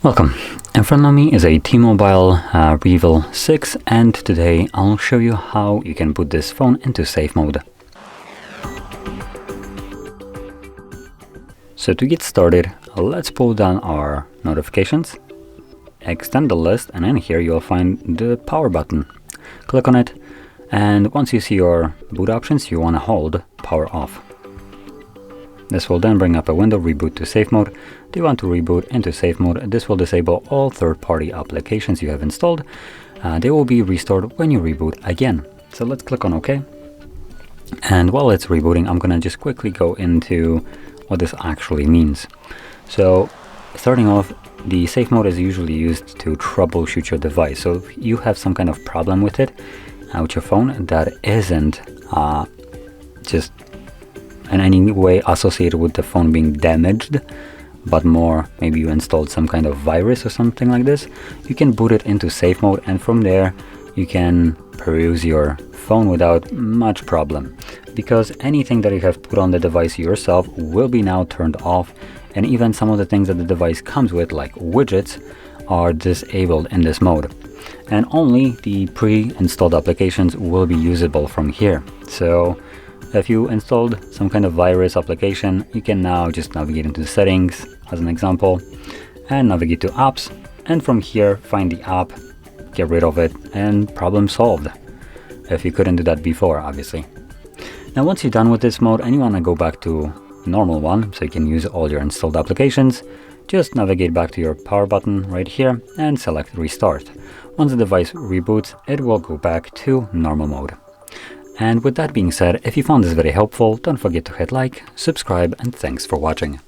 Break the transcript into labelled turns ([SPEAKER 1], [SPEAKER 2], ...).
[SPEAKER 1] Welcome. In front of me is a T-MOBILE Revvl 6, and today I'll show you how you can put this phone into safe mode. So to get started, let's pull down our notifications, extend the list, and in here you'll find the power button. Click on it, and once you see your boot options, you want to hold power off. This will then bring up a window, reboot to safe mode. Do you want to reboot into safe mode? This will disable all third-party applications you have installed. They will be restored when you reboot again. So let's click on OK. And while it's rebooting, I'm gonna just quickly go into what this actually means. So starting off, the safe mode is usually used to troubleshoot your device. So if you have some kind of problem with it, with your phone that isn't just in any way associated with the phone being damaged, but more maybe you installed some kind of virus or something like this, you can boot it into safe mode, and from there you can peruse your phone without much problem, because anything that you have put on the device yourself will be now turned off, and even some of the things that the device comes with, like widgets, are disabled in this mode, and only the pre-installed applications will be usable from here. So if you installed some kind of virus application, you can now just navigate into the settings as an example and navigate to apps, and from here find the app, get rid of it, and problem solved, if you couldn't do that before, obviously. Now once you're done with this mode and you want to go back to normal one so you can use all your installed applications, just navigate back to your power button right here and select restart. Once the device reboots, it will go back to normal mode. And with that being said, if you found this very helpful, don't forget to hit like, subscribe, and thanks for watching.